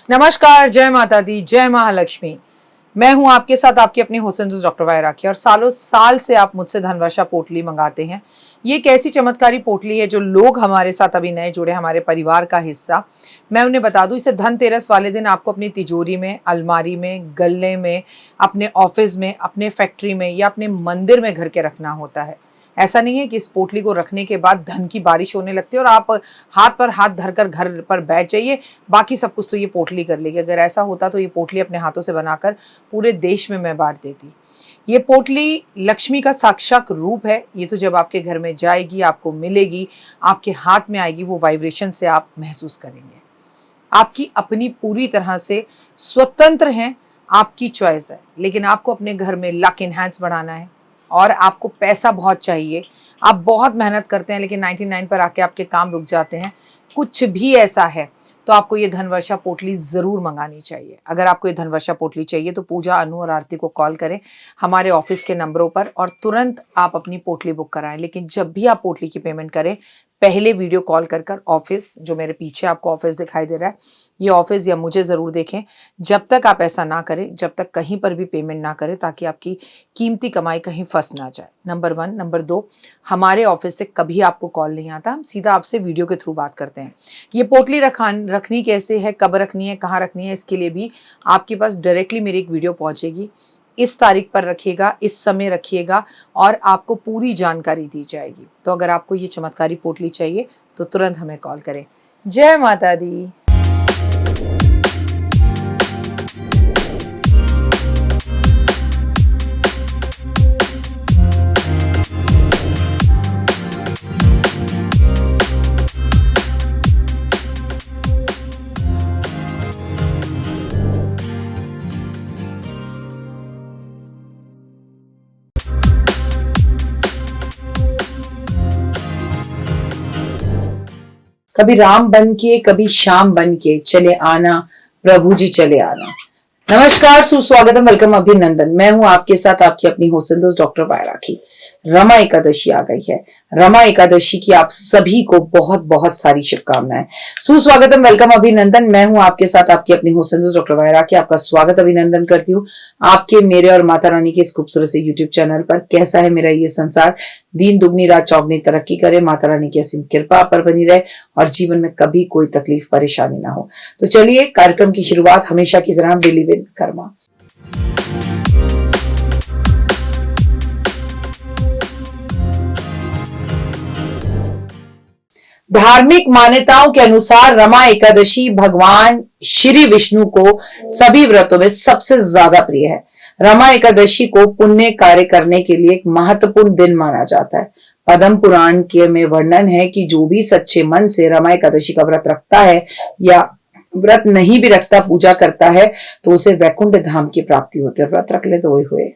नमस्कार, जय माता दी, जय महालक्ष्मी। मैं हूं आपके साथ आपकी अपनी हुसैन दोस्त डॉक्टर वायरा की। और सालों साल से आप मुझसे धनवर्षा पोटली मंगाते हैं। ये एक ऐसी चमत्कारी पोटली है जो लोग हमारे साथ अभी नए जुड़े, हमारे परिवार का हिस्सा। मैं उन्हें बता दूं, इसे धनतेरस वाले दिन आपको अपनी तिजोरी में, अलमारी में, गल्ले में, अपने ऑफिस में, अपने फैक्ट्री में या अपने मंदिर में घर के रखना होता है। ऐसा नहीं है कि इस पोटली को रखने के बाद धन की बारिश होने लगती है और आप हाथ पर हाथ धरकर घर पर बैठ जाइए, बाकी सब कुछ तो ये पोटली कर लेगी। अगर ऐसा होता तो ये पोटली अपने हाथों से बनाकर पूरे देश में मैं बांट देती। ये पोटली लक्ष्मी का साक्षात रूप है। ये तो जब आपके घर में जाएगी, आपको मिलेगी, आपके हाथ में आएगी, वो वाइब्रेशन से आप महसूस करेंगे। आपकी अपनी पूरी तरह से स्वतंत्र हैं, आपकी चॉइस है। लेकिन आपको अपने घर में लक इनहैंस बढ़ाना है और आपको पैसा बहुत चाहिए। आप बहुत मेहनत करते हैं लेकिन 99 पर आके आपके काम रुक जाते हैं। कुछ भी ऐसा है तो आपको ये धनवर्षा पोटली ज़रूर मंगानी चाहिए। अगर आपको ये धनवर्षा पोटली चाहिए तो पूजा, अनु और आरती को कॉल करें हमारे ऑफिस के नंबरों पर और तुरंत आप अपनी पोटली बुक कराएं। लेकिन जब भी आप पोटली की पेमेंट करें, पहले वीडियो कॉल कर ऑफिस, जो मेरे पीछे आपको ऑफिस दिखाई दे रहा है, ये ऑफिस या मुझे ज़रूर देखें। जब तक आप ऐसा ना करें, जब तक कहीं पर भी पेमेंट ना करें, ताकि आपकी कीमती कमाई कहीं फंस ना जाए। नंबर 1। नंबर 2, हमारे ऑफिस से कभी आपको कॉल नहीं आता, हम सीधा आपसे वीडियो के थ्रू बात करते हैं। ये पोटली रखनी कैसे है, कब रखनी है, कहाँ रखनी है, इसके लिए भी आपके पास डायरेक्टली मेरी एक वीडियो पहुँचेगी। इस तारीख पर रखिएगा, इस समय रखिएगा और आपको पूरी जानकारी दी जाएगी। तो अगर आपको ये चमत्कारी पोटली चाहिए तो तुरंत हमें कॉल करें। जय माता दी। कभी राम बन के, कभी श्याम बन के चले आना, प्रभु जी चले आना। नमस्कार, सुस्वागतम, वेलकम, अभिनंदन। मैं हूं आपके साथ आपकी अपनी हुसैन दोस्त डॉक्टर वायरा की। रमा एकादशी आ गई है। रमा एकादशी की आप सभी को बहुत बहुत सारी शुभकामनाएं। सुस्वागतम, वेलकम, अभिनंदन। मैं हूं आपके साथ आपकी अपनी हुसैन दोस्त डॉक्टर वायरा की। आपका स्वागत, अभिनंदन करती हूँ आपके, मेरे और माता रानी के इस खूबसूरत से यूट्यूब चैनल पर। कैसा है मेरा ये संसार, दिन दुगनी रात चौगनी तरक्की करे, माता रानी की असीम कृपा पर बनी रहे और जीवन में कभी कोई तकलीफ परेशानी ना हो। तो चलिए, कार्यक्रम की शुरुआत हमेशा की तरह बिलीव इन कर्मा। धार्मिक मान्यताओं के अनुसार रमा एकादशी भगवान श्री विष्णु को सभी व्रतों में सबसे ज्यादा प्रिय है। रमा एकादशी को पुण्य कार्य करने के लिए एक महत्वपूर्ण दिन माना जाता है। पद्म पुराण के में वर्णन है कि जो भी सच्चे मन से रमा एकादशी का व्रत रखता है या व्रत नहीं भी रखता, पूजा करता है, तो उसे वैकुंठ धाम की प्राप्ति होती है। व्रत रख ले तो वही हुए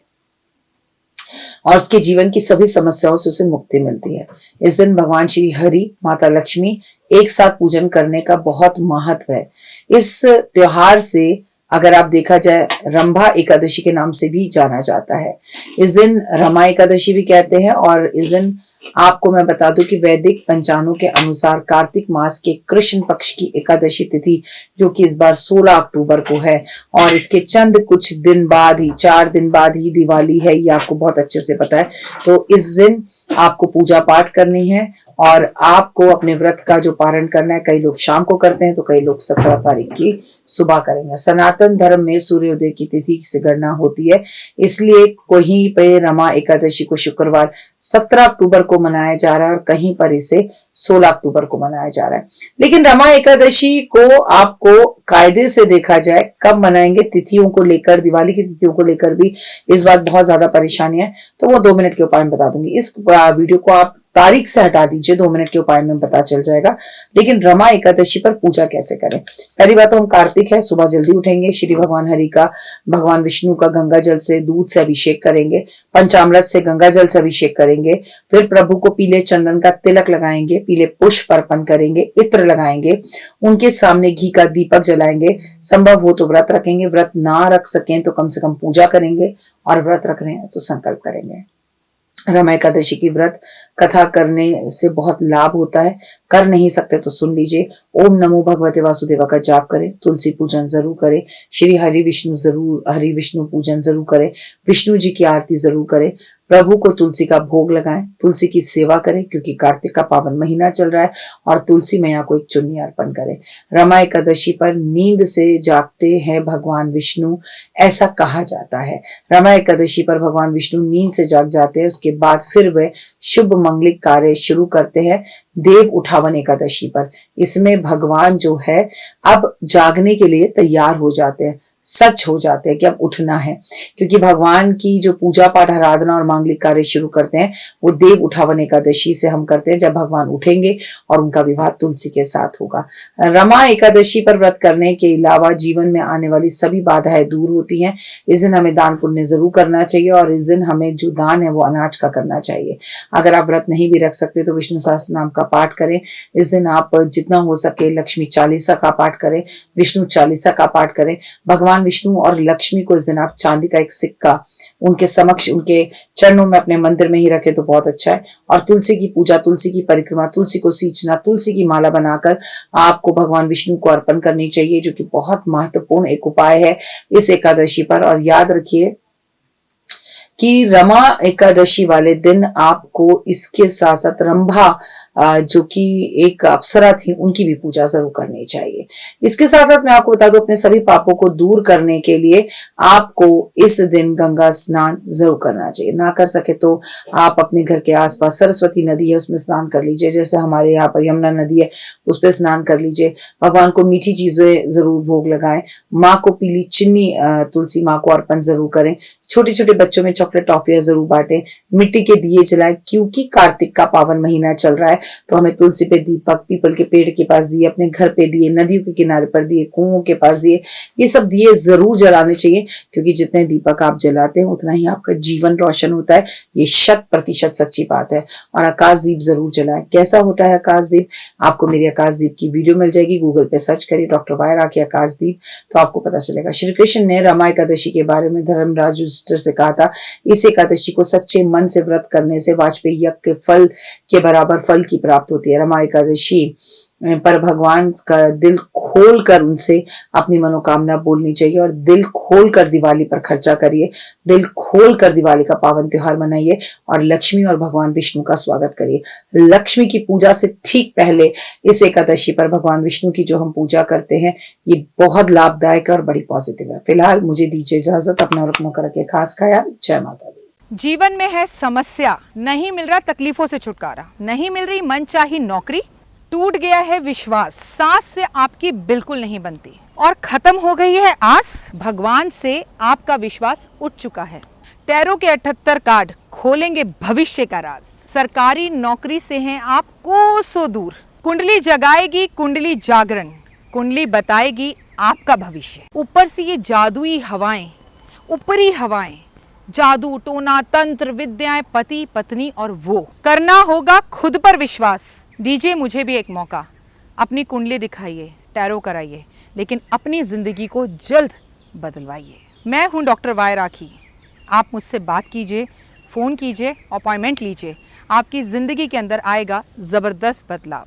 और उसके जीवन की सभी समस्याओं से उसे मुक्ति मिलती है। इस दिन भगवान श्री हरि, माता लक्ष्मी एक साथ पूजन करने का बहुत महत्व है। इस त्योहार से अगर आप देखा जाए, रंभा एकादशी के नाम से भी जाना जाता है। इस दिन रमा एकादशी भी कहते हैं। और इस दिन आपको मैं बता दूं कि वैदिक पंचांगों के अनुसार कार्तिक मास के कृष्ण पक्ष की एकादशी तिथि, जो कि इस बार 16 अक्टूबर को है, और इसके चंद कुछ दिन बाद ही, 4 दिन बाद ही दिवाली है, ये आपको बहुत अच्छे से पता है। तो इस दिन आपको पूजा पाठ करनी है और आपको अपने व्रत का जो पारण करना है। कई लोग शाम को करते हैं तो कई लोग 17 तारीख की सुबह करेंगे। सनातन धर्म में सूर्योदय की तिथि से गणना होती है, इसलिए कहीं पे रमा एकादशी को शुक्रवार 17 अक्टूबर को मनाया जा रहा है और कहीं पर इसे 16 अक्टूबर को मनाया जा रहा है। लेकिन रमा एकादशी को आपको कायदे से देखा जाए कब मनाएंगे, तिथियों को लेकर, दिवाली की तिथियों को लेकर भी इस बात बहुत ज्यादा परेशानी है, तो वो 2 मिनट के उपाय में बता दूंगी। इस वीडियो को आप तारीख से हटा दीजिए, 2 मिनट के उपाय में पता चल जाएगा। लेकिन रमा एकादशी पर पूजा कैसे करें? पहली बात तो हम कार्तिक है, सुबह जल्दी उठेंगे, श्री भगवान हरि का, भगवान विष्णु का गंगा जल से, दूध से अभिषेक करेंगे, पंचामृत से, गंगा जल से अभिषेक करेंगे। फिर प्रभु को पीले चंदन का तिलक लगाएंगे, पीले पुष्प अर्पण करेंगे, इत्र लगाएंगे, उनके सामने घी का दीपक जलाएंगे। संभव हो तो व्रत रखेंगे, व्रत ना रख सकें तो कम से कम पूजा करेंगे, और व्रत रख रहे हैं तो संकल्प करेंगे। रमा एकादशी की व्रत कथा करने से बहुत लाभ होता है। कर नहीं सकते तो सुन लीजिए। ओम नमो भगवते वासुदेवा का जाप करें, तुलसी पूजन जरूर करें, श्री हरि विष्णु पूजन जरूर करें, विष्णु जी की आरती जरूर करें, प्रभु को तुलसी का भोग लगाएं, तुलसी की सेवा करें क्योंकि कार्तिक का पावन महीना चल रहा है, और तुलसी मैया को एक चुन्नी अर्पण करें। रमा एकादशी पर नींद से जागते हैं भगवान विष्णु, ऐसा कहा जाता है। रमा एकादशी पर भगवान विष्णु नींद से जाग जाते हैं, उसके बाद फिर वे शुभ मंगलिक कार्य शुरू करते हैं देव उठावन एकादशी पर। इसमें भगवान जो है अब जागने के लिए तैयार हो जाते हैं, सच हो जाते हैं कि अब उठना है, क्योंकि भगवान की जो पूजा पाठ आराधना और मांगलिक कार्य शुरू करते हैं वो देव उठावन एकादशी से हम करते हैं, जब भगवान उठेंगे और उनका विवाह तुलसी के साथ होगा। रमा एकादशी पर व्रत करने के अलावा जीवन में आने वाली सभी बाधाएं दूर होती हैं। इस दिन हमें दान पुण्य जरूर करना चाहिए, और इस दिन हमें जो दान है वो अनाज का करना चाहिए। अगर आप व्रत नहीं भी रख सकते तो विष्णु सहस्त्र नाम का पाठ करें। इस दिन आप जितना हो सके लक्ष्मी चालीसा का पाठ करें, विष्णु चालीसा का पाठ करें। भगवान विष्णु और लक्ष्मी को इस दिन आप चांदी का एक सिक्का उनके समक्ष, उनके चरणों में अपने मंदिर में ही रखे तो बहुत अच्छा है। और तुलसी की पूजा, तुलसी की परिक्रमा, तुलसी को सींचना, तुलसी की माला बनाकर आपको भगवान विष्णु को अर्पण करनी चाहिए, जो कि बहुत महत्वपूर्ण एक उपाय है इस एकादशी पर। और याद रखिए कि रमा एकादशी वाले दिन आपको इसके साथ साथ रंभा जो कि एक अप्सरा थी, उनकी भी पूजा जरूर करनी चाहिए। इसके साथ साथ मैं आपको बता दूं, अपने सभी पापों को दूर करने के लिए आपको इस दिन गंगा स्नान जरूर करना चाहिए। ना कर सके तो आप अपने घर के आसपास सरस्वती नदी है उसमें स्नान कर लीजिए, जैसे हमारे यहाँ पर यमुना नदी है उस पर स्नान कर लीजिए। भगवान को मीठी चीजें जरूर भोग लगाएं, माँ को पीली चीनी तुलसी माँ को अर्पण जरूर करें, छोटे छोटे बच्चों में चॉकलेट टॉफियां जरूर बांटें, मिट्टी के दिए जलाएं, क्योंकि कार्तिक का पावन महीना चल रहा है तो हमें तुलसी पे दीपक, पीपल के पेड़ के पास दिए, अपने घर पे दिए, नदियों के किनारे पर दिए, कुओं के पास दिए, ये सब दिए जरूर जलाने चाहिए, क्योंकि जितने दीपक आप जलाते हैं उतना ही आपका जीवन रोशन होता है। ये 100% सच्ची बात है। और आकाश दीप जरूर जलाएं। कैसा होता है आकाश दीप, आपको मेरी आकाश दीप की वीडियो मिल जाएगी, गूगल पे सर्च करिए डॉक्टर वाई राखी आकाश दीप, तो आपको पता चलेगा। श्री कृष्ण ने रमा एकादशी के बारे में धर्मराज युधिष्ठिर से कहा था, इस एकादशी को सच्चे मन से व्रत करने से वाजपेयी यज्ञ के फल के बराबर फल की प्राप्त होती है। रमा एकादशी पर भगवान का दिल खोल कर उनसे अपनी मनोकामना बोलनी चाहिए, और दिल खोल कर दिवाली पर खर्चा करिए, दिल खोल कर दिवाली का पावन त्योहार मनाइए, और लक्ष्मी और भगवान विष्णु का स्वागत करिए। लक्ष्मी की पूजा से ठीक पहले इस एकादशी पर भगवान विष्णु की जो हम पूजा करते हैं ये बहुत लाभदायक और बड़ी पॉजिटिव है। फिलहाल मुझे दीजिए इजाजत, अपना और अपनों का रखे खास ख्याल। जय माता दी। जीवन में है समस्या, नहीं मिल रहा तकलीफों से छुटकारा, नहीं मिल रही मनचाही नौकरी, टूट गया है विश्वास, सांस से आपकी बिल्कुल नहीं बनती और खत्म हो गई है आस, भगवान से आपका विश्वास उठ चुका है। टैरो के 78 कार्ड खोलेंगे भविष्य का राज, सरकारी नौकरी से हैं आप कोसों दूर, कुंडली जगाएगी कुंडली जागरण, कुंडली बताएगी आपका भविष्य। ऊपर से ये जादुई हवाएं, ऊपरी हवाएं, जादू टोना तंत्र विद्याएं, पति पत्नी और वो, करना होगा खुद पर विश्वास। दीजिए मुझे भी एक मौका, अपनी कुंडली दिखाइए, टैरो कराइए, लेकिन अपनी जिंदगी को जल्द बदलवाइए। मैं हूं डॉक्टर वाई राखी, आप मुझसे बात कीजिए, फ़ोन कीजिए, अपॉइंटमेंट लीजिए, आपकी ज़िंदगी के अंदर आएगा ज़बरदस्त बदलाव।